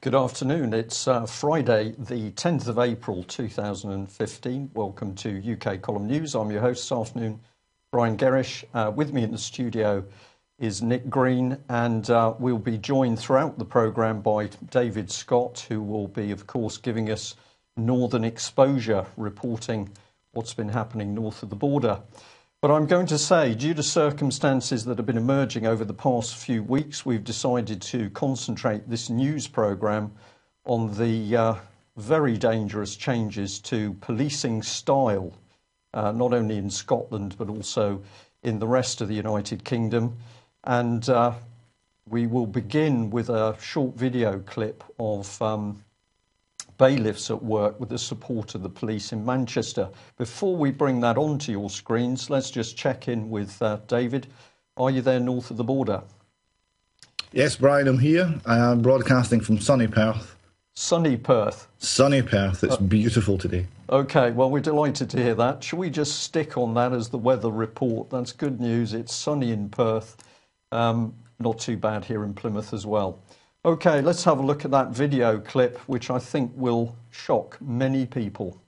Good afternoon. It's Friday, the 10th of April 2015. Welcome to UK Column News. I'm your host this afternoon, Brian Gerrish. With me in the studio is Nick Green, and we'll be joined throughout the programme by David Scott, who will be, of course, giving us northern exposure, reporting what's been happening north of the border. But I'm going to say, due to circumstances that have been emerging over the past few weeks, we've decided to concentrate this news programme on the very dangerous changes to policing style, not only in Scotland but also in the rest of the United Kingdom. And we will begin with a short video clip of bailiffs at work with the support of the police in Manchester. Before we bring that onto your screens, let's just check in with David. Are you there north of the border? Yes, Brian, I'm here. I am broadcasting from sunny Perth. Sunny Perth? Sunny Perth. It's beautiful today. OK, well, we're delighted to hear that. Shall we just stick on that as the weather report? That's good news. It's sunny in Perth. Not too bad here in Plymouth as well. OK, let's have a look at that video clip, which I think will shock many people.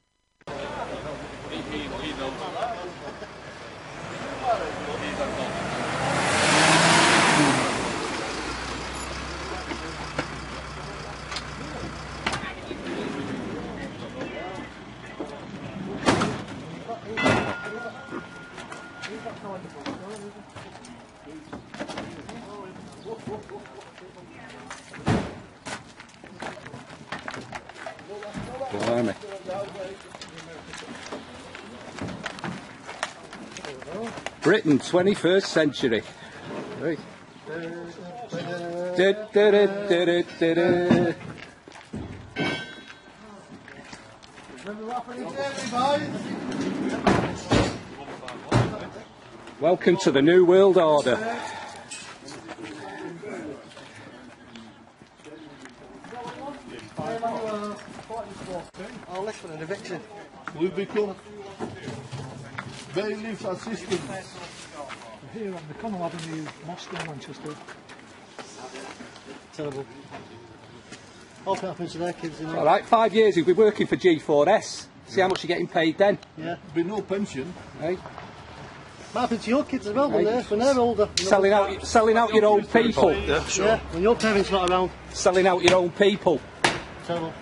Blimey. Britain, 21st century. Right. Welcome to the New World Order. I'll list for an eviction. We become bailiff's assistants. Here on the Connell Avenue Mosque in Manchester. Terrible. What happens to their kids? You know? All right, 5 years you'll be working for G4S. See how much you're getting paid then? Yeah. There'll be no pension. Hey? What happens to your kids as well when they're older? You know? Selling out your own people. Yeah, sure. Yeah, when your parents are not around. Selling out your own people. Terrible.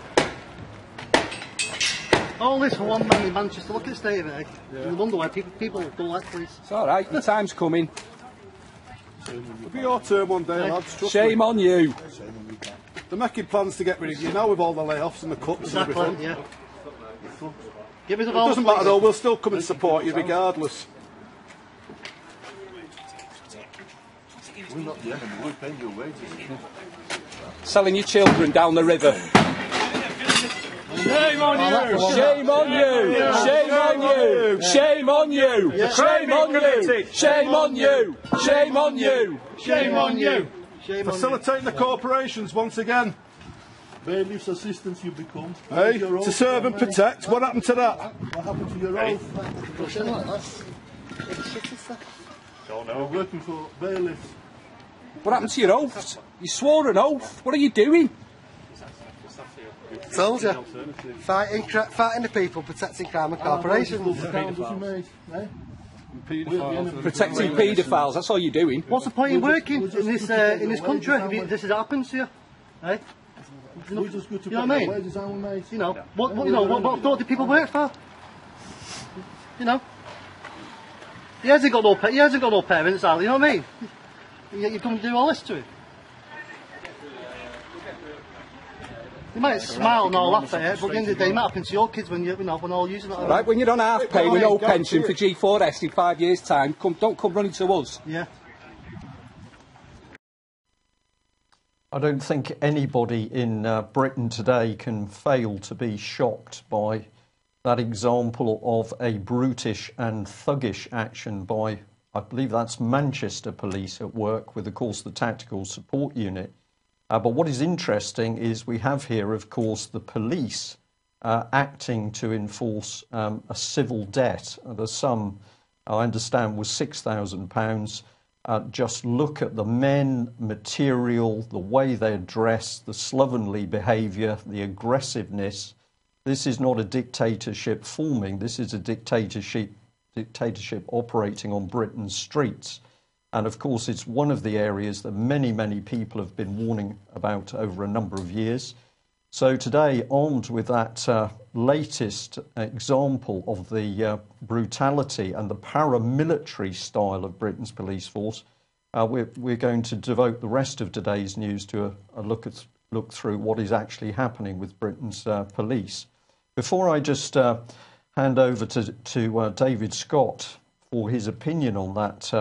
All this for one man in Manchester. Look at the state of it. Yeah. You wonder why people don't like police. It's all right. The time's coming. It'll be your turn one day, lads. Shame on you. They're making plans to get rid of you now with all the layoffs and the cuts and everything. Yeah. Give us a It doesn't matter though. We'll still come and support you regardless. We're not the enemy. We're paying your wages. Selling your children down the river. Shame on you! Shame on you! Shame on you! Shame on you! Shame on you! Shame on you! Shame on you! Shame on you! Facilitating the corporations once again. Bailiff's assistants you become. Hey, to serve and protect. What happened to that? What happened to your oath? Don't know. We're working for bailiffs. What happened to your oath? You swore an oath. What are you doing? Told you. Fighting the people, protecting crime and corporations. Protecting paedophiles. That's all you're doing. What's the point in working in this country if this happens to you? Hey? You know what I mean? You know, what do people work for? You know? He hasn't got no parents, Ali, you know what I mean? You come and do all this to him. You might smile and all laugh at it, but at the end of the day, it might happen to your kids when when all using it. Right, when you're on half pay with no pension for G4S in 5 years' time, don't come running to us. Yeah. I don't think anybody in Britain today can fail to be shocked by that example of a brutish and thuggish action by, I believe that's Manchester police at work with, of course, the Tactical Support Unit. But what is interesting is we have here, of course, the police acting to enforce a civil debt. The sum, I understand, was £6,000. just look at the men, material, the way they're dressed, the slovenly behaviour, the aggressiveness. This is not a dictatorship forming. This is a dictatorship operating on Britain's streets. And of course, it's one of the areas that many, many people have been warning about over a number of years. So today, armed with that latest example of the brutality and the paramilitary style of Britain's police force, we're going to devote the rest of today's news to a look through what is actually happening with Britain's police. Before I just hand over to David Scott for his opinion on that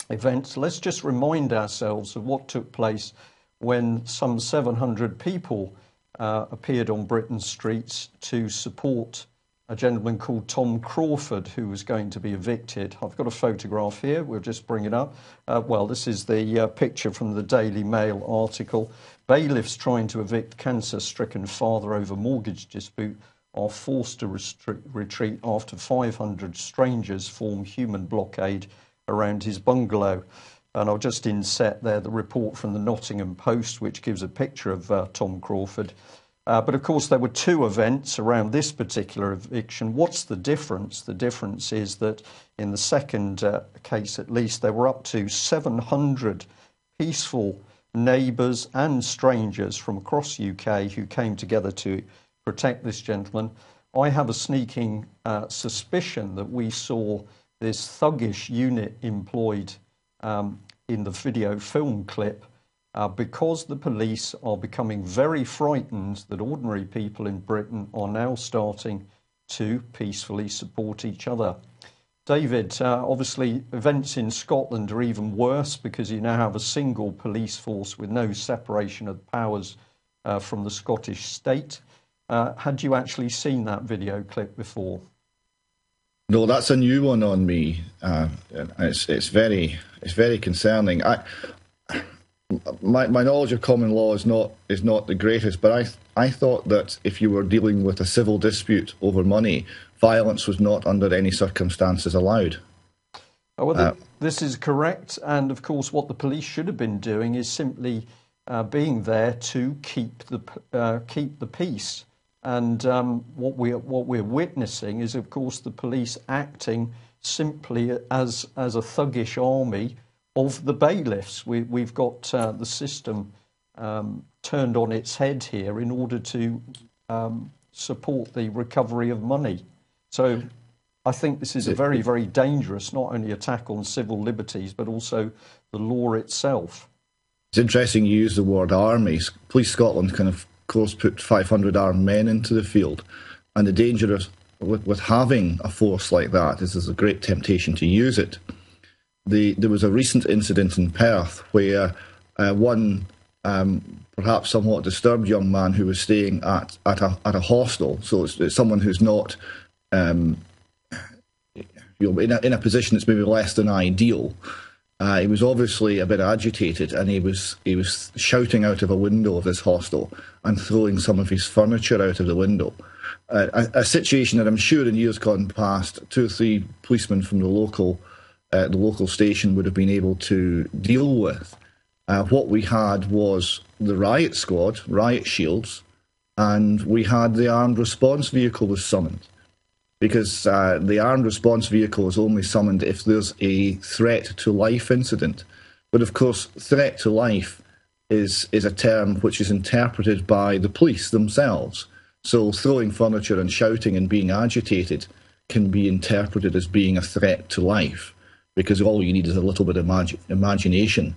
event, let's just remind ourselves of what took place when some 700 people appeared on Britain's streets to support a gentleman called Tom Crawford, who was going to be evicted. I've got a photograph here. We'll just bring it up. Well, this is the picture from the Daily Mail article. Bailiffs trying to evict cancer-stricken father over mortgage dispute are forced to retreat after 500 strangers form human blockade around his bungalow. And I'll just inset there the report from the Nottingham Post, which gives a picture of Tom Crawford. But of course, there were two events around this particular eviction. What's the difference? The difference is that in the second case, at least, there were up to 700 peaceful neighbours and strangers from across the UK who came together to protect this gentleman. I have a sneaking suspicion that we saw this thuggish unit employed in the video film clip because the police are becoming very frightened that ordinary people in Britain are now starting to peacefully support each other. David, obviously events in Scotland are even worse because you now have a single police force with no separation of powers from the Scottish state. Had you actually seen that video clip before? No, that's a new one on me. It's very concerning. My knowledge of common law is not the greatest, but I thought that if you were dealing with a civil dispute over money, violence was not under any circumstances allowed. Well, this is correct, and of course, what the police should have been doing is simply being there to keep the peace. And what we're witnessing is, of course, the police acting simply as a thuggish army of the bailiffs. We've got the system turned on its head here in order to support the recovery of money. So I think this is a very, very dangerous, not only attack on civil liberties, but also the law itself. It's interesting you use the word armies. Police Scotland of course put 500 armed men into the field, and the danger with having a force like that is there's a great temptation to use it. There was a recent incident in Perth where one perhaps somewhat disturbed young man who was staying at a hostel, so it's someone who's not in a position that's maybe less than ideal. He was obviously a bit agitated, and he was shouting out of a window of this hostel and throwing some of his furniture out of the window. A situation that I'm sure in years gone past, 2 or 3 policemen from the local station would have been able to deal with. What we had was the riot squad, riot shields, and we had the armed response vehicle was summoned. Because the armed response vehicle is only summoned if there's a threat to life incident. But of course, threat to life is a term which is interpreted by the police themselves. So throwing furniture and shouting and being agitated can be interpreted as being a threat to life, because all you need is a little bit of imagination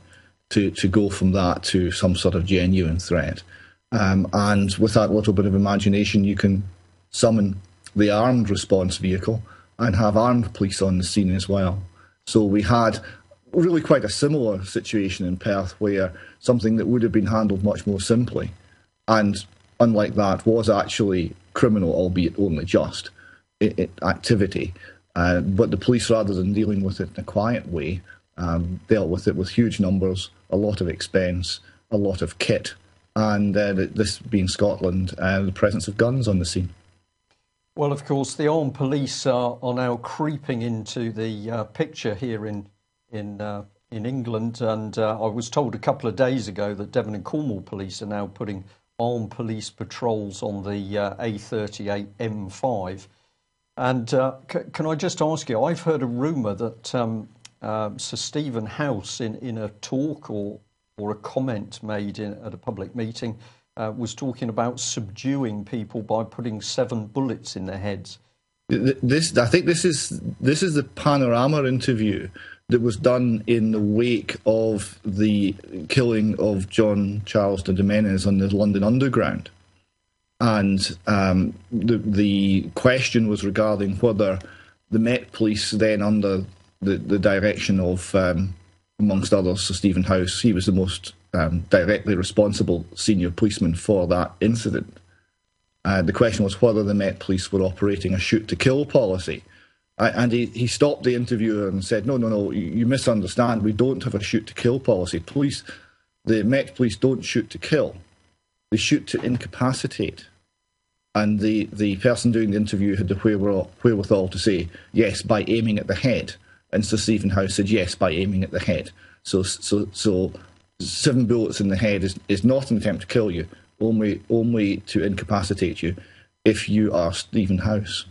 to go from that to some sort of genuine threat. And with that little bit of imagination, you can summon the armed response vehicle and have armed police on the scene as well. So we had really quite a similar situation in Perth, where something that would have been handled much more simply, and unlike that, was actually criminal, albeit only just, activity. But the police, rather than dealing with it in a quiet way, dealt with it with huge numbers, a lot of expense, a lot of kit, and this being Scotland, the presence of guns on the scene. Well, of course, the armed police are now creeping into the picture here in in England, and I was told a couple of days ago that Devon and Cornwall police are now putting armed police patrols on the A38 M5. And can I just ask you, I've heard a rumour that Sir Stephen House, in a talk or a comment made at a public meeting, was talking about subduing people by putting 7 bullets in their heads. I think this is the Panorama interview that was done in the wake of the killing of John Charles de Menez on the London Underground. And the question was regarding whether the Met Police, then under the direction of, amongst others, Sir Stephen House, he was the most directly responsible senior policeman for that incident. The question was whether the Met Police were operating a shoot-to-kill policy. And he stopped the interviewer and said, no, you misunderstand. We don't have a shoot-to-kill policy. The Met Police don't shoot to kill. They shoot to incapacitate. And the person doing the interview had the wherewithal to say, yes, by aiming at the head. And Sir Stephen House said, yes, by aiming at the head. So 7 bullets in the head is not an attempt to kill you, only to incapacitate you if you are Stephen House.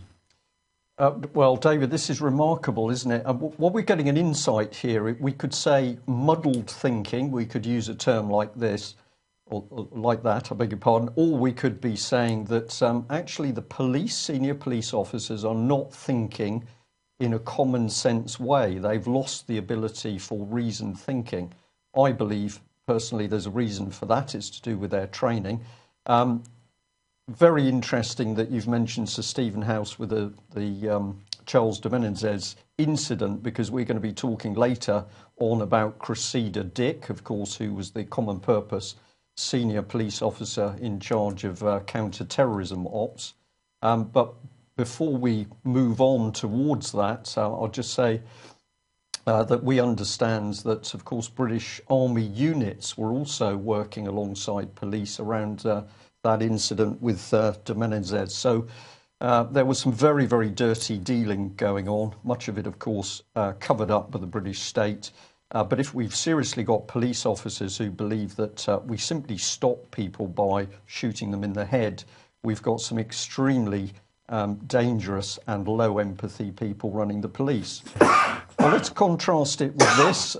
Well, David, this is remarkable, isn't it? What we're getting an insight here, we could say muddled thinking, we could use a term like this, or like that, I beg your pardon, or we could be saying that actually the senior police officers are not thinking in a common sense way. They've lost the ability for reasoned thinking. I believe, personally, there's a reason for that. It's to do with their training. Very interesting that you've mentioned Sir Stephen House with the Charles de Menezes incident, because we're going to be talking later on about Cressida Dick, of course, who was the common purpose senior police officer in charge of counter-terrorism ops. But before we move on towards that, I'll just say that we understand that, of course, British Army units were also working alongside police around that incident with de Menezes. So there was some very, very dirty dealing going on, much of it, of course, covered up by the British state. But if we've seriously got police officers who believe that we simply stop people by shooting them in the head, we've got some extremely dangerous and low empathy people running the police. Well, let's contrast it with this.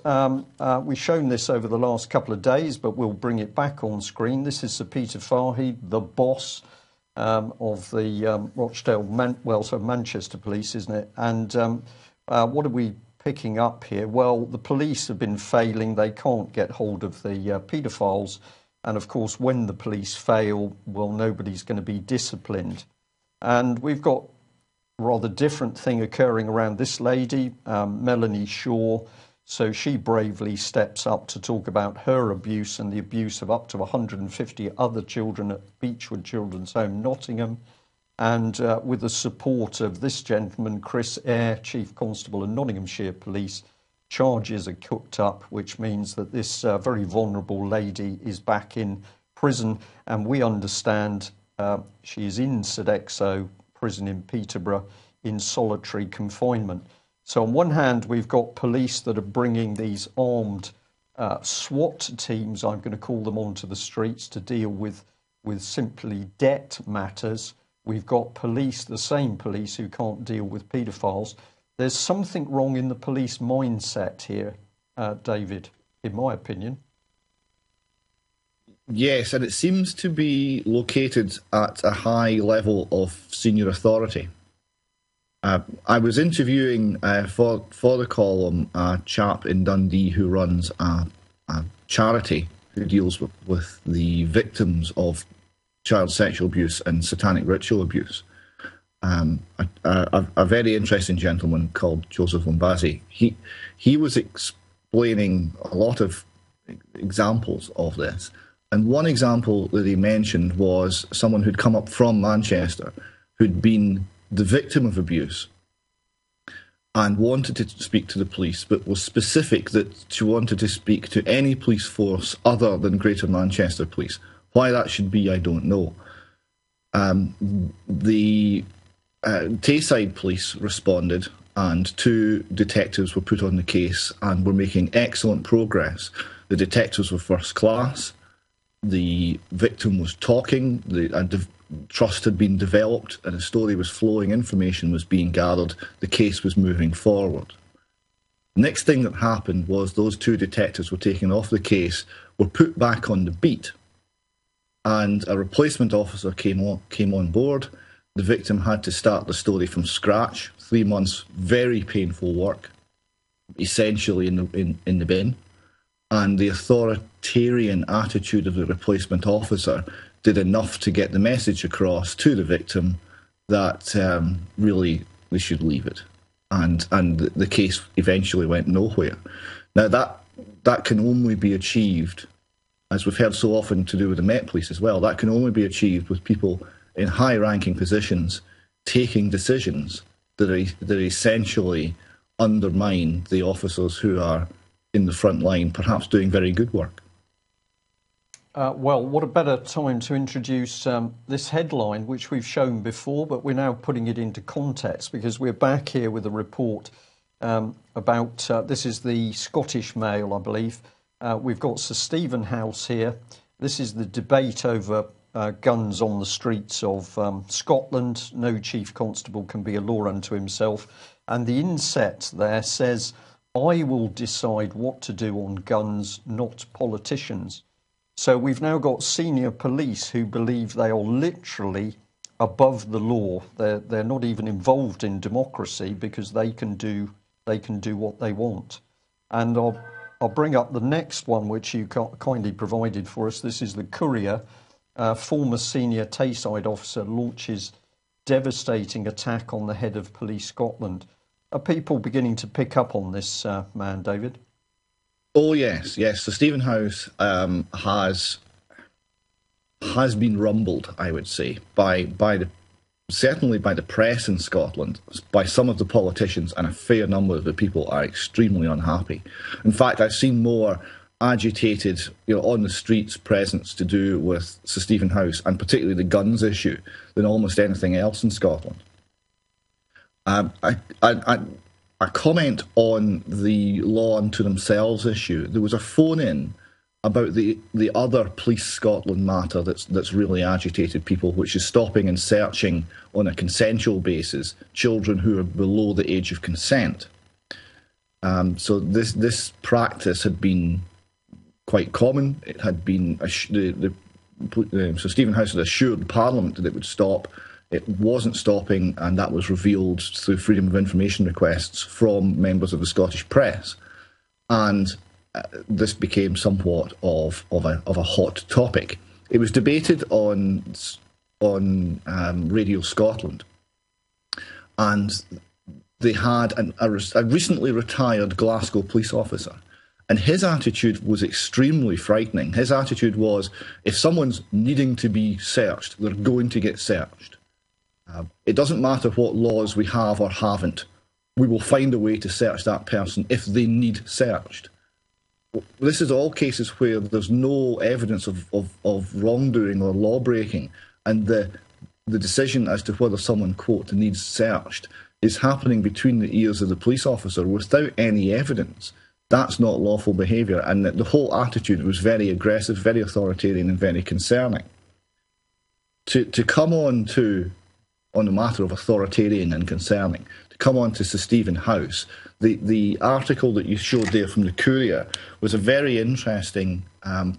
We've shown this over the last couple of days, but we'll bring it back on screen. This is Sir Peter Fahey, the boss of the Manchester Police, isn't it? And what are we picking up here? Well, the police have been failing. They can't get hold of the paedophiles. And of course, when the police fail, well, nobody's going to be disciplined. And we've got a rather different thing occurring around this lady, Melanie Shaw. So she bravely steps up to talk about her abuse and the abuse of up to 150 other children at Beechwood Children's Home, Nottingham. And with the support of this gentleman, Chris Eyre, Chief Constable of Nottinghamshire Police, charges are cooked up, which means that this very vulnerable lady is back in prison. And we understand she is in Sodexo prison in Peterborough in solitary confinement. So on one hand, we've got police that are bringing these armed SWAT teams, I'm going to call them, onto the streets to deal with simply debt matters. We've got police, the same police, who can't deal with paedophiles. There's something wrong in the police mindset here, David, in my opinion. Yes, and it seems to be located at a high level of senior authority. I was interviewing for the column a chap in Dundee who runs a charity who deals with the victims of child sexual abuse and satanic ritual abuse. A very interesting gentleman called Joseph Lombazzi. He was explaining a lot of examples of this. And one example that he mentioned was someone who'd come up from Manchester who'd been the victim of abuse and wanted to speak to the police, but was specific that she wanted to speak to any police force other than Greater Manchester Police. Why that should be, I don't know. The Tayside Police responded and 2 detectives were put on the case and were making excellent progress. The detectives were first class, the victim was talking, trust had been developed, and a story was flowing, information was being gathered, the case was moving forward. Next thing that happened was those 2 detectives were taken off the case, were put back on the beat, and a replacement officer came on board. The victim had to start the story from scratch. 3 months, very painful work, essentially in the bin. And the authoritarian attitude of the replacement officer did enough to get the message across to the victim that really they should leave it. And the case eventually went nowhere. Now that can only be achieved, as we've heard so often to do with the Met Police as well, that can only be achieved with people in high-ranking positions taking decisions that essentially undermine the officers who are in the front line, perhaps doing very good work. Well, what a better time to introduce this headline, which we've shown before, but we're now putting it into context because we're back here with a report about, this is the Scottish Mail, I believe. We've got Sir Stephen House here. This is the debate over guns on the streets of Scotland. No chief constable can be a law unto himself. And the inset there says, I will decide what to do on guns, not politicians. So we've now got senior police who believe they are literally above the law. They're not even involved in democracy because they can do what they want. And I'll bring up the next one, which you kindly provided for us. This is the Courier. Former senior Tayside officer launches devastating attack on the head of Police Scotland. Are people beginning to pick up on this man, David? Oh yes. So Stephen House has been rumbled, I would say, certainly by the press in Scotland, by some of the politicians, and a fair number of the people are extremely unhappy. In fact, I've seen more agitated, on the streets presence to do with Sir Stephen House, and particularly the guns issue, than almost anything else in Scotland. A comment on the law unto themselves issue. There was a phone-in about the other Police Scotland matter that's really agitated people, which is stopping and searching on a consensual basis children who are below the age of consent. So this practice had been quite common. It had been so Stephen House had assured Parliament that it would stop. It wasn't stopping, and that was revealed through Freedom of Information requests from members of the Scottish press. And this became somewhat of a hot topic. It was debated on Radio Scotland, and they had a recently retired Glasgow police officer, and his attitude was extremely frightening. His attitude was, if someone's needing to be searched, they're going to get searched. It doesn't matter what laws we have or haven't. We will find a way to search that person if they need searched. This is all cases where there's no evidence of wrongdoing or law breaking, and the decision as to whether someone, quote, needs searched is happening between the ears of the police officer without any evidence. That's not lawful behaviour, and the whole attitude was very aggressive, very authoritarian, and very concerning. To come on the matter of authoritarian and concerning, to come on to Sir Stephen House, the article that you showed there from the Courier was a very interesting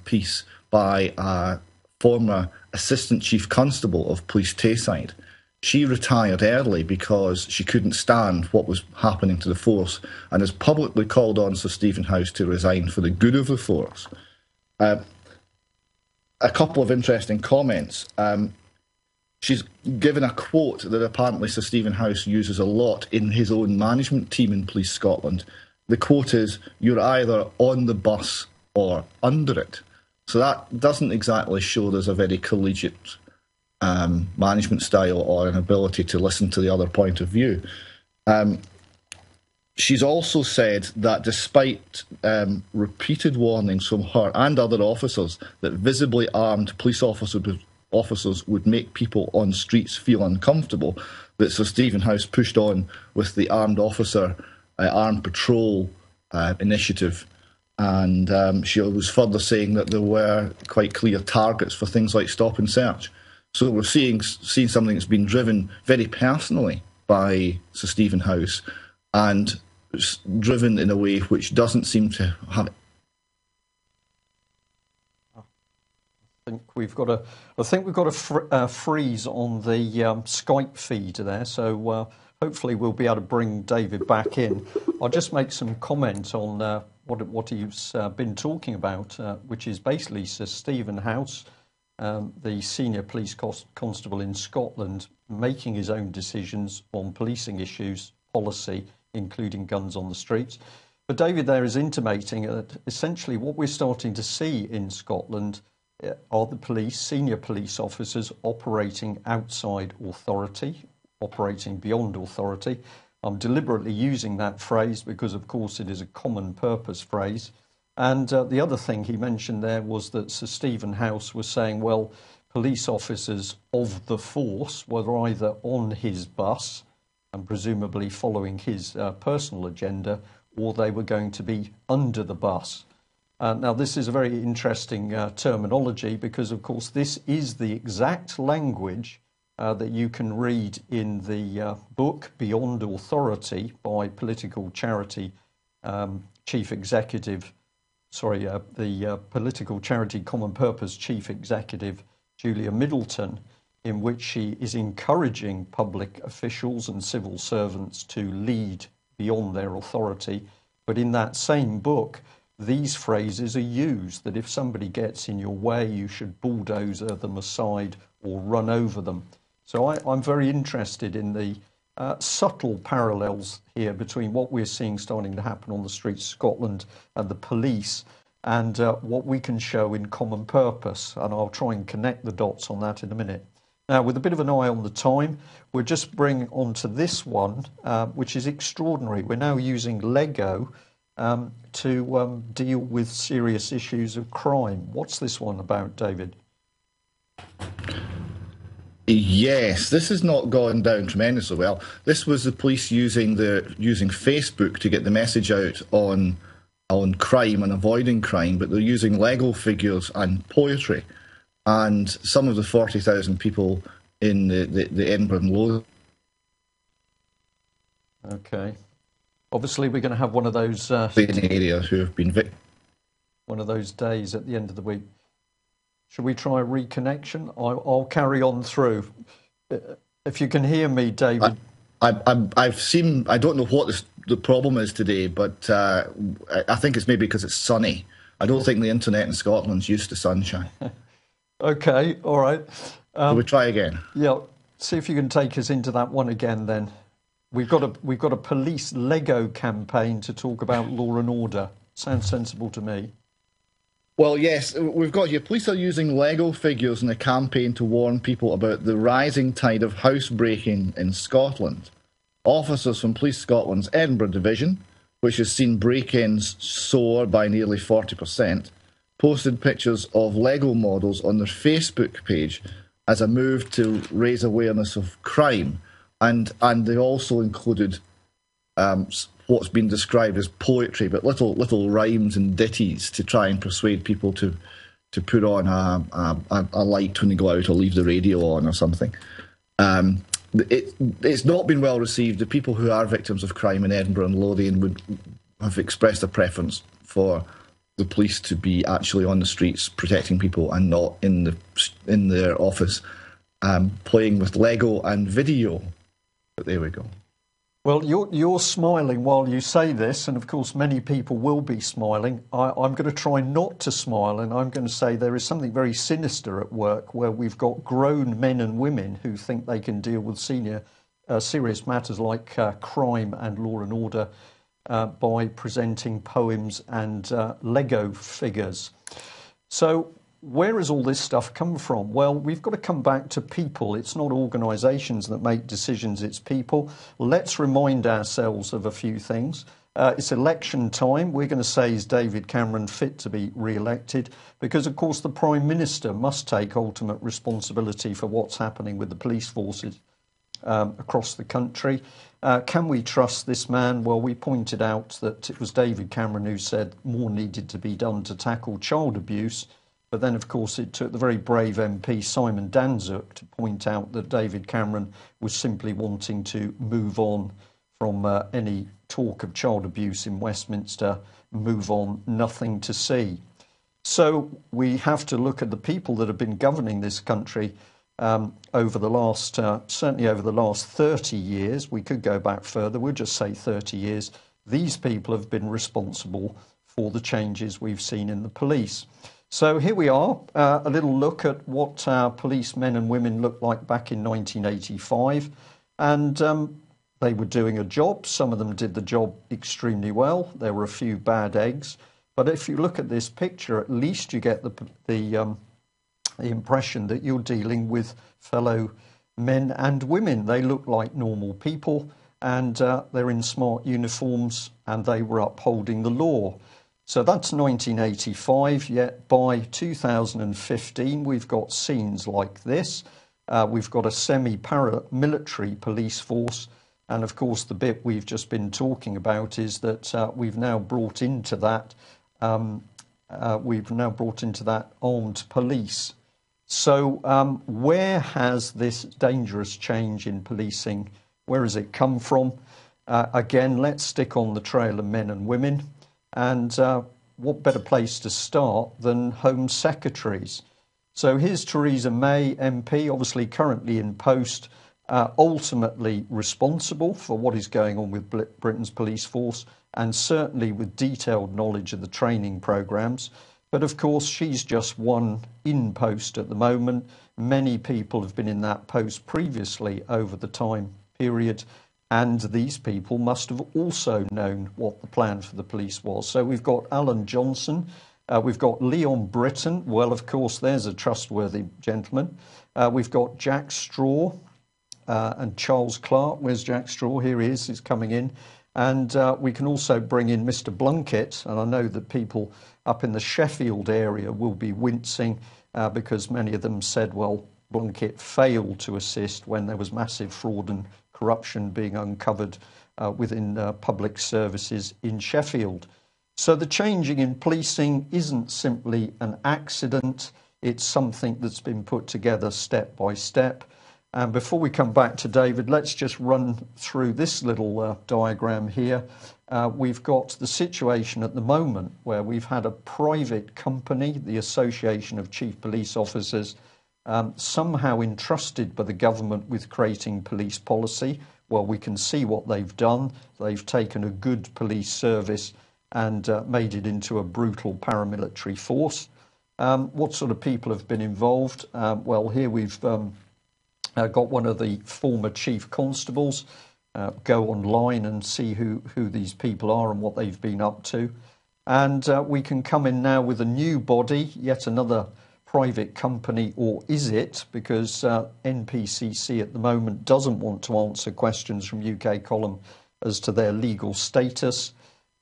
piece by a former Assistant Chief Constable of Police Tayside. She retired early because she couldn't stand what was happening to the force, and has publicly called on Sir Stephen House to resign for the good of the force. A couple of interesting comments. She's given a quote that apparently Sir Stephen House uses a lot in his own management team in Police Scotland. The quote is, "You're either on the bus or under it." So that doesn't exactly show there's a very collegiate management style or an ability to listen to the other point of view. She's also said that despite repeated warnings from her and other officers that visibly armed police officers officers would make people on streets feel uncomfortable, that Sir Stephen House pushed on with the armed officer, armed patrol initiative. And she was further saying that there were quite clear targets for things like stop and search. So we're seeing something that's been driven very personally by Sir Stephen House, and driven in a way which doesn't seem to have. I think we've got a freeze on the Skype feed there, so hopefully we'll be able to bring David back in. I'll just make some comment on what he's been talking about, which is basically Sir Stephen House, the senior police constable in Scotland, making his own decisions on policing issues, policy, including guns on the streets. But David there is intimating that essentially what we're starting to see in Scotland are the police, senior police officers operating outside authority, operating beyond authority. I'm deliberately using that phrase because, of course, it is a common purpose phrase. And the other thing he mentioned there was that Sir Stephen House was saying, well, police officers of the force were either on his bus and presumably following his personal agenda, or they were going to be under the bus. Now, this is a very interesting terminology because, of course, this is the exact language that you can read in the book Beyond Authority by political charity chief executive, the political charity Common Purpose chief executive, Julia Middleton, in which she is encouraging public officials and civil servants to lead beyond their authority. But in that same book, these phrases are used, that if somebody gets in your way, you should bulldozer them aside or run over them. So I'm very interested in the subtle parallels here between what we're seeing starting to happen on the streets of Scotland and the police, and what we can show in Common Purpose. And I'll try and connect the dots on that in a minute. Now, with a bit of an eye on the time, we'll just bring on to this one, which is extraordinary. We're now using Lego to deal with serious issues of crime. What's this one about, David? Yes, this has not gone down tremendously well. This was the police using Facebook to get the message out on crime and avoiding crime, but they're using Lego figures and poetry. And some of the 40,000 people in the Edinburgh and Lothian. Okay. Obviously, we're going to have one of those area who have been one of those days at the end of the week. Should we try a reconnection? I'll carry on through. If you can hear me, David. I've seen. I don't know what the problem is today, but I think it's maybe because it's sunny. I don't think the internet in Scotland's used to sunshine. Okay, all right. Shall we try again? Yeah, see if you can take us into that one again. Then we've got a police Lego campaign to talk about law and order. Sounds sensible to me. Well, yes, we've got here. Police are using Lego figures in a campaign to warn people about the rising tide of housebreaking in Scotland. Officers from Police Scotland's Edinburgh Division, which has seen break-ins soar by nearly 40%, posted pictures of Lego models on their Facebook page as a move to raise awareness of crime. And they also included what's been described as poetry, but little rhymes and ditties to try and persuade people to put on a light when they go out or leave the radio on or something. It's not been well received. The people who are victims of crime in Edinburgh and Lothian would have expressed a preference for the police to be actually on the streets protecting people and not in their office playing with Lego and video. But there we go. Well, you're smiling while you say this, and of course many people will be smiling. I'm going to try not to smile, and I'm going to say there is something very sinister at work where we've got grown men and women who think they can deal with serious matters like crime and law and order by presenting poems and Lego figures. So where has all this stuff come from? Well, we've got to come back to people. It's not organisations that make decisions, it's people. Let's remind ourselves of a few things. It's election time. We're going to say, is David Cameron fit to be re-elected? Because, of course, the Prime Minister must take ultimate responsibility for what's happening with the police forces across the country. Can we trust this man? Well, we pointed out that it was David Cameron who said more needed to be done to tackle child abuse. But then, of course, it took the very brave MP Simon Danczuk to point out that David Cameron was simply wanting to move on from any talk of child abuse in Westminster, move on, nothing to see. So we have to look at the people that have been governing this country over the last, certainly over the last 30 years. We could go back further, we'll just say 30 years. These people have been responsible for the changes we've seen in the police. So here we are, a little look at what our police men and women looked like back in 1985. And they were doing a job. Some of them did the job extremely well. There were a few bad eggs. But if you look at this picture, at least you get the impression that you're dealing with fellow men and women. They look like normal people, and they're in smart uniforms, and they were upholding the law. So that's 1985, yet by 2015 we've got scenes like this. We've got a semi-paramilitary police force, and of course the bit we've just been talking about is that we've now brought into that armed police. So where has this dangerous change in policing, where has it come from? Again, let's stick on the trail of men and women. And what better place to start than Home Secretaries? So here's Theresa May, MP, obviously currently in post, ultimately responsible for what is going on with Britain's police force, and certainly with detailed knowledge of the training programmes. But of course, she's just one in post at the moment. Many people have been in that post previously over the time period. And these people must have also known what the plan for the police was. So we've got Alan Johnson, we've got Leon Britton. Well, of course, there's a trustworthy gentleman. We've got Jack Straw and Charles Clark. Where's Jack Straw? Here he is, he's coming in. And we can also bring in Mr. Blunkett. And I know that people up in the Sheffield area will be wincing because many of them said, well, Blunkett failed to assist when there was massive fraud and corruption being uncovered within public services in Sheffield. So the changing in policing isn't simply an accident, it's something that's been put together step by step. And before we come back to David, let's just run through this little diagram here. We've got the situation at the moment where we've had a private company, the Association of Chief Police Officers, somehow entrusted by the government with creating police policy. Well, we can see what they've done. They've taken a good police service and made it into a brutal paramilitary force. What sort of people have been involved? Well, here we've got one of the former chief constables. Go online and see who these people are and what they've been up to. And we can come in now with a new body, yet another private company, or is it? Because NPCC at the moment doesn't want to answer questions from UK Column as to their legal status.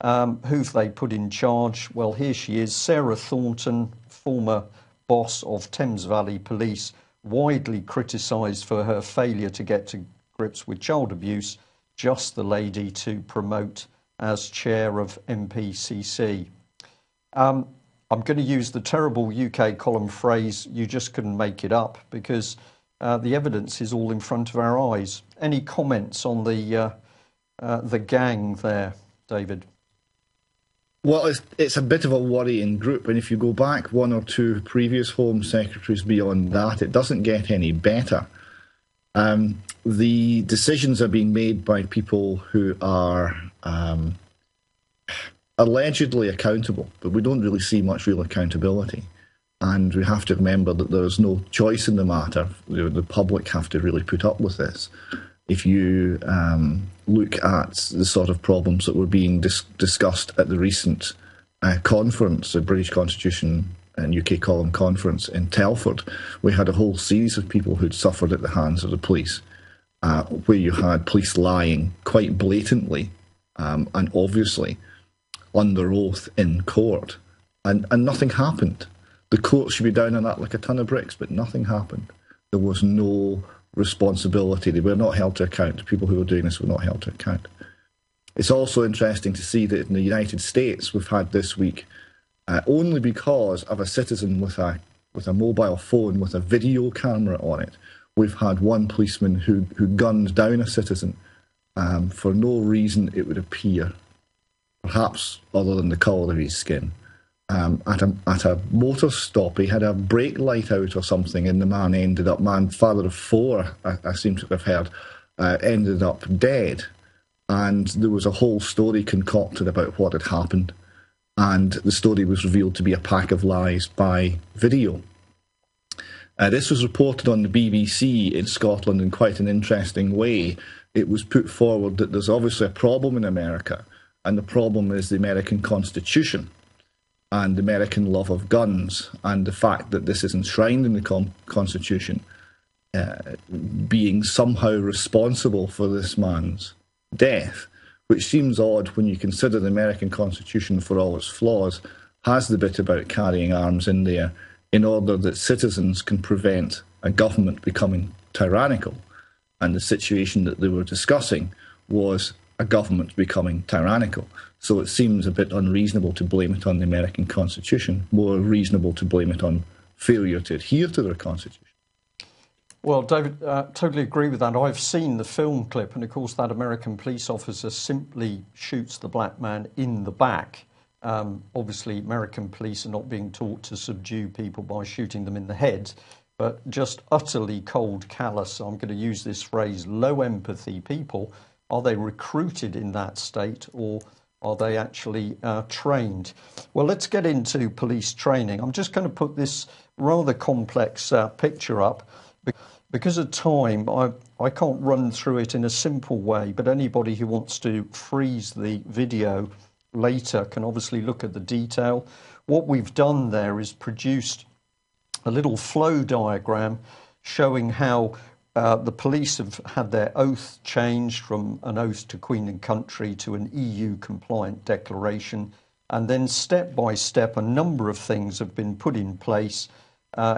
Who've they put in charge? Well, here she is, Sarah Thornton, former boss of Thames Valley Police, widely criticised for her failure to get to grips with child abuse, just the lady to promote as chair of NPCC. I'm going to use the terrible UK Column phrase, you just couldn't make it up, because the evidence is all in front of our eyes. Any comments on the gang there, David? Well, it's a bit of a worrying group, and if you go back one or two previous Home Secretaries beyond that, it doesn't get any better. The decisions are being made by people who are allegedly accountable, but we don't really see much real accountability. And we have to remember that there's no choice in the matter. The public have to really put up with this. If you look at the sort of problems that were being discussed at the recent conference, the British Constitution and UK Column conference in Telford, we had a whole series of people who'd suffered at the hands of the police, where you had police lying quite blatantly and obviously under oath in court, and nothing happened. The court should be down on that like a ton of bricks, but nothing happened. There was no responsibility. They were not held to account. The people who were doing this were not held to account. It's also interesting to see that in the United States, we've had this week, only because of a citizen with a mobile phone with a video camera on it, we've had one policeman who gunned down a citizen for no reason, it would appear, perhaps other than the colour of his skin. At a motor stop, he had a brake light out or something, and the man ended up, father of four, I seem to have heard, ended up dead. And there was a whole story concocted about what had happened, and the story was revealed to be a pack of lies by video. This was reported on the BBC in Scotland in quite an interesting way. It was put forward that there's obviously a problem in America, and the problem is the American Constitution and the American love of guns, and the fact that this is enshrined in the Constitution being somehow responsible for this man's death, which seems odd when you consider the American Constitution, for all its flaws, has the bit about carrying arms in there in order that citizens can prevent a government becoming tyrannical. And the situation that they were discussing was a government becoming tyrannical. So it seems a bit unreasonable to blame it on the American Constitution, more reasonable to blame it on failure to adhere to their Constitution. Well, David, totally agree with that. I've seen the film clip, and of course that American police officer simply shoots the black man in the back. Obviously, American police are not being taught to subdue people by shooting them in the head, but just utterly cold, callous, I'm going to use this phrase, low empathy people. Are they recruited in that state, or are they actually trained? Well, let's get into police training. I'm just going to put this rather complex picture up. Because of time, I can't run through it in a simple way, but anybody who wants to freeze the video later can obviously look at the detail. What we've done there is produced a little flow diagram showing how the police have had their oath changed from an oath to Queen and Country to an EU-compliant declaration. And then step by step, a number of things have been put in place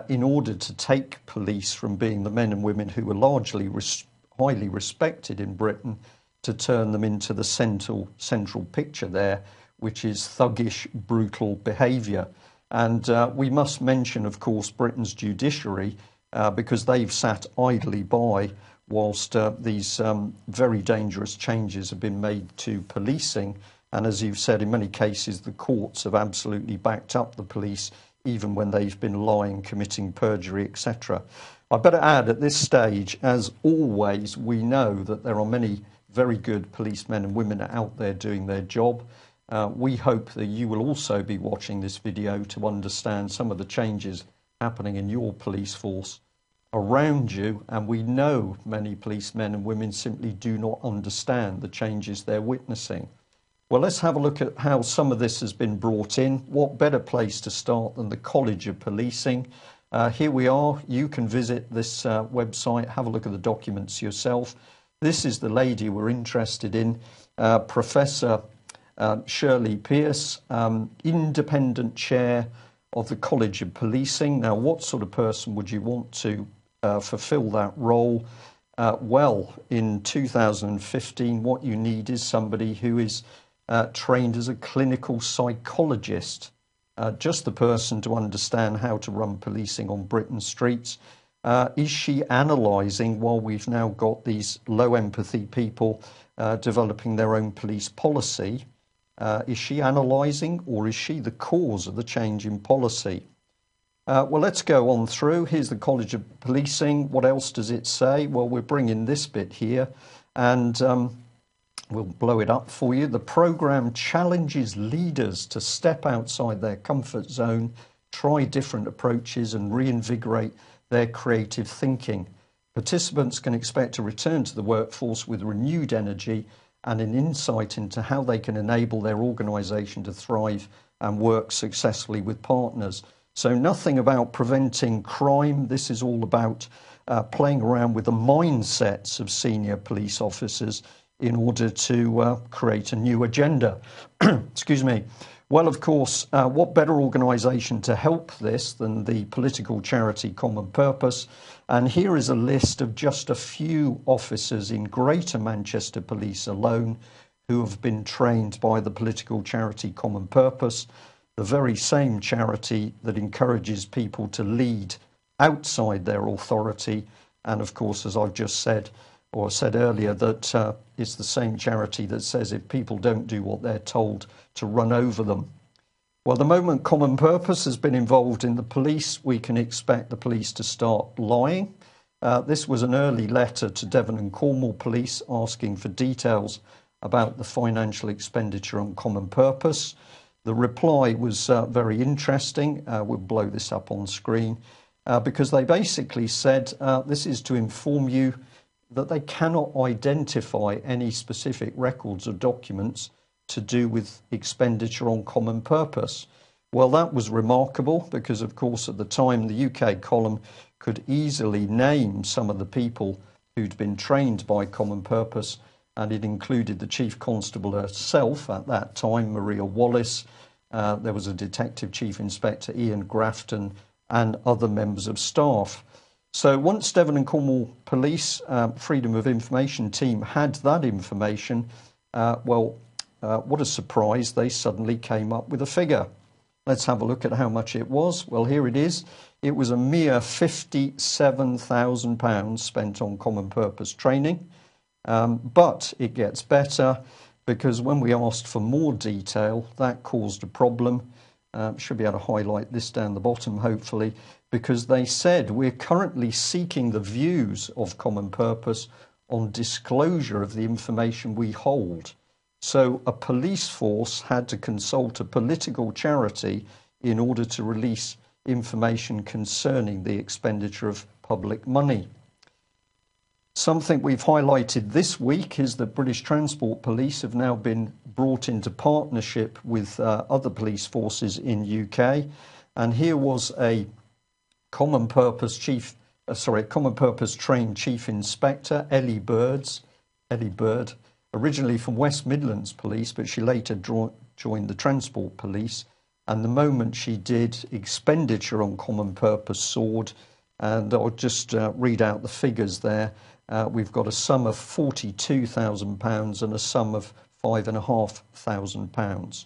in order to take police from being the men and women who were largely highly respected in Britain to turn them into the central picture there, which is thuggish, brutal behaviour. And we must mention, of course, Britain's judiciary, because they've sat idly by whilst these very dangerous changes have been made to policing. And as you've said, in many cases, the courts have absolutely backed up the police, even when they've been lying, committing perjury, etc. I better add at this stage, as always, we know that there are many very good policemen and women out there doing their job. We hope that you will also be watching this video to understand some of the changes happening in your police force around you, and we know many policemen and women simply do not understand the changes they're witnessing. Well, let's have a look at how some of this has been brought in. What better place to start than the College of Policing? Here we are. You can visit this website, have a look at the documents yourself. This is the lady we're interested in, Professor Shirley Pearce, independent chair of the College of Policing. Now, what sort of person would you want to fulfill that role? Well, in 2015, what you need is somebody who is trained as a clinical psychologist, just the person to understand how to run policing on Britain's streets. Is she analysing, while we've now got these low empathy people developing their own police policy, is she analysing, or is she the cause of the change in policy? Well, let's go on through. Here's the College of Policing. What else does it say? Well, we're bringing this bit here, and we'll blow it up for you. The programme challenges leaders to step outside their comfort zone, try different approaches and reinvigorate their creative thinking. Participants can expect to return to the workforce with renewed energy and an insight into how they can enable their organisation to thrive and work successfully with partners. So nothing about preventing crime. This is all about playing around with the mindsets of senior police officers in order to create a new agenda. Excuse me. Well, of course, what better organisation to help this than the political charity Common Purpose? And here is a list of just a few officers in Greater Manchester Police alone who have been trained by the political charity Common Purpose, the very same charity that encourages people to lead outside their authority. And of course, as I've just said, or said earlier, that it's the same charity that says if people don't do what they're told, to run over them. Well, the moment Common Purpose has been involved in the police, we can expect the police to start lying. This was an early letter to Devon and Cornwall Police asking for details about the financial expenditure on Common Purpose. The reply was very interesting. We'll blow this up on screen because they basically said this is to inform you that they cannot identify any specific records or documents to do with expenditure on Common Purpose. Well, that was remarkable because, of course, at the time, the UK column could easily name some of the people who'd been trained by Common Purpose, and it included the Chief Constable herself at that time, Maria Wallace. There was a Detective Chief Inspector, Ian Grafton, and other members of staff. So once Devon and Cornwall Police Freedom of Information team had that information, what a surprise, they suddenly came up with a figure. Let's have a look at how much it was. Well, here it is. It was a mere £57,000 spent on Common Purpose training. But it gets better because when we asked for more detail, that caused a problem. Should be able to highlight this down the bottom, hopefully, because they said we're currently seeking the views of Common Purpose on disclosure of the information we hold. So a police force had to consult a political charity in order to release information concerning the expenditure of public money. Something we've highlighted this week is that British Transport Police have now been brought into partnership with other police forces in UK. And here was a Common Purpose trained Chief Inspector, Ellie Bird, originally from West Midlands Police, but she later joined the Transport Police. And the moment she did, expenditure on Common Purpose soared. And I'll just read out the figures there. We've got a sum of £42,000 and a sum of £5,500.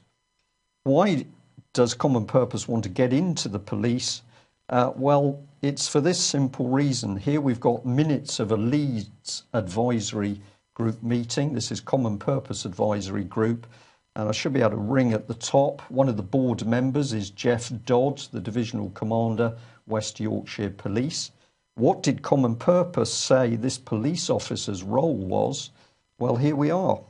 Why does Common Purpose want to get into the police? Well, it's for this simple reason. Here we've got minutes of a Leeds advisory group meeting. This is Common Purpose Advisory Group. And I should be able to ring at the top. One of the board members is Jeff Dodd, the Divisional Commander, West Yorkshire Police. What did Common Purpose say this police officer's role was? Well, here we are.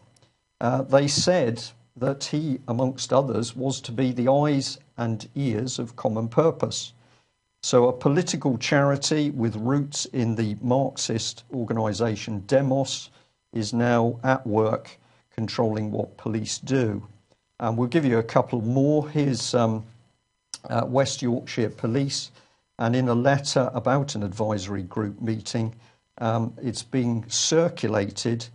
They said that he, amongst others, was to be the eyes and ears of Common Purpose. So a political charity with roots in the Marxist organisation Demos is now at work controlling what police do. And we'll give you a couple more. Here's West Yorkshire Police. And in a letter about an advisory group meeting, it's being circulated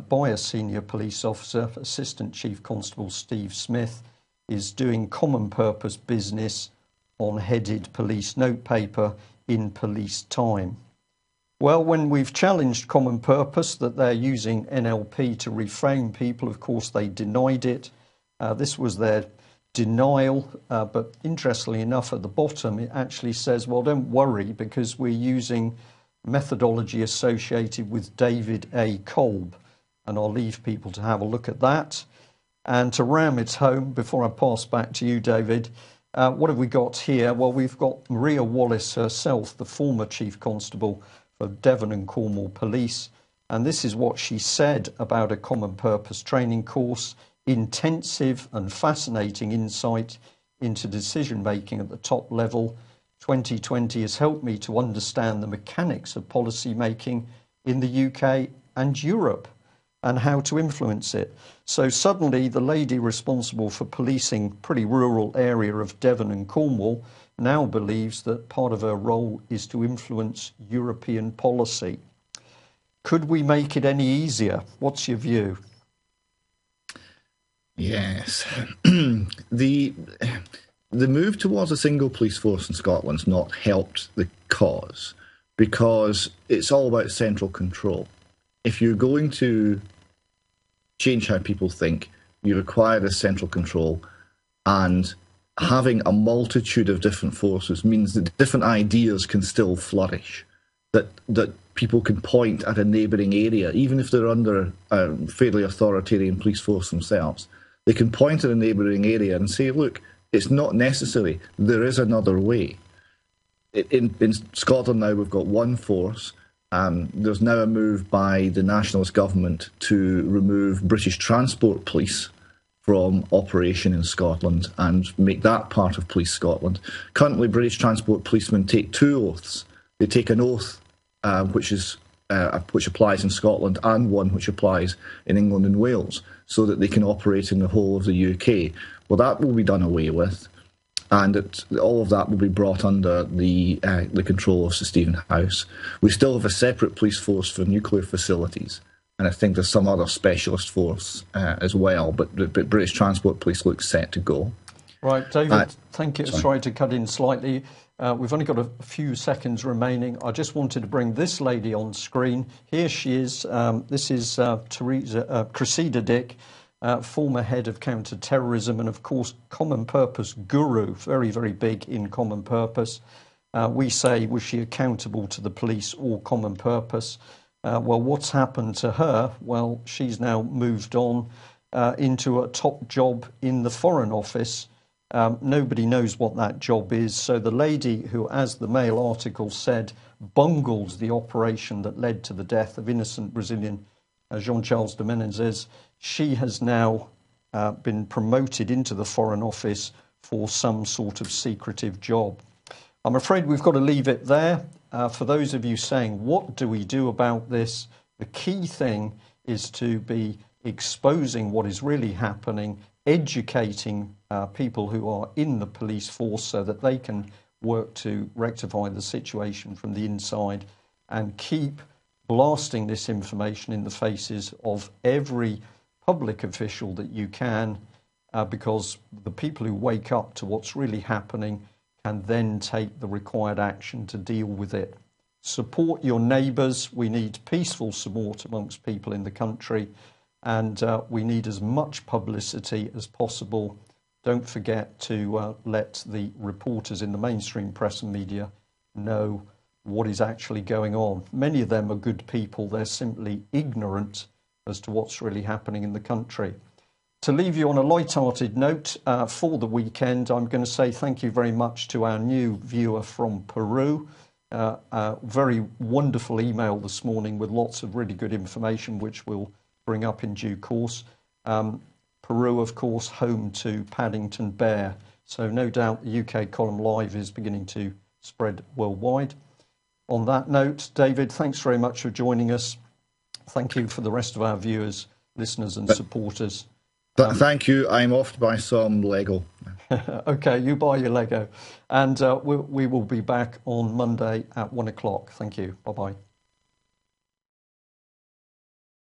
by a senior police officer. Assistant Chief Constable Steve Smith is doing Common Purpose business on headed police notepaper in police time. Well, when we've challenged Common Purpose that they're using NLP to reframe people, of course they denied it. This was their denial, but interestingly enough, at the bottom it actually says, well, don't worry, because we're using methodology associated with David A. Kolb, and I'll leave people to have a look at that. And to ram it home, before I pass back to you, David, what have we got here? Well, we've got Maria Wallace herself, the former Chief Constable for Devon and Cornwall Police, and this is what she said about a Common Purpose training course: intensive and fascinating insight into decision making at the top level. 2020 has helped me to understand the mechanics of policy making in the UK and Europe and how to influence it. So suddenly the lady responsible for policing pretty rural area of Devon and Cornwall now believes that part of her role is to influence European policy. Could we make it any easier? What's your view? Yes. The move towards a single police force in Scotland's not helped the cause, because it's all about central control. If you're going to change how people think, you require this central control, and having a multitude of different forces means that different ideas can still flourish, that people can point at a neighbouring area, even if they're under a fairly authoritarian police force themselves. They can point at a neighbouring area and say, look, it's not necessary, there is another way. In Scotland now we've got one force. There's now a move by the nationalist government to remove British Transport Police from operation in Scotland and make that part of Police Scotland. Currently, British Transport policemen take 2 oaths. They take an oath which applies in Scotland and one which applies in England and Wales, so that they can operate in the whole of the UK. Well, that will be done away with, and all of that will be brought under the control of Sir Stephen House. We still have a separate police force for nuclear facilities, and I think there's some other specialist force as well, but British Transport Police looks set to go. Right, David, thank you. Sorry to cut in slightly. We've only got a few seconds remaining. I just wanted to bring this lady on screen. Here she is. This is Cressida Dick, former head of counter-terrorism and, of course, common purpose guru, very, very big in common purpose. We say, was she accountable to the police or common purpose? Well, what's happened to her? Well, she's now moved on into a top job in the Foreign Office. Nobody knows what that job is. So the lady who, as the Mail article said, bungled the operation that led to the death of innocent Brazilian Jean-Charles de Menezes, she has now been promoted into the Foreign Office for some sort of secretive job. I'm afraid we've got to leave it there. For those of you saying, what do we do about this? The key thing is to be exposing what is really happening, educating people who are in the police force so that they can work to rectify the situation from the inside, and keep blasting this information in the faces of every public official that you can, because the people who wake up to what's really happening can then take the required action to deal with it. Support your neighbours. We need peaceful support amongst people in the country, and we need as much publicity as possible. Don't forget to let the reporters in the mainstream press and media know what is actually going on. Many of them are good people. They're simply ignorant as to what's really happening in the country. To leave you on a light-hearted note for the weekend, I'm going to say thank you very much to our new viewer from Peru. A very wonderful email this morning with lots of really good information, which we'll bring up in due course. Peru, of course, home to Paddington Bear. So no doubt the UK Column Live is beginning to spread worldwide. On that note, David, thanks very much for joining us. Thank you for the rest of our viewers, listeners and supporters. Thank you. I'm off to buy some Lego. Okay, you buy your Lego. And we will be back on Monday at 1 o'clock. Thank you. Bye-bye.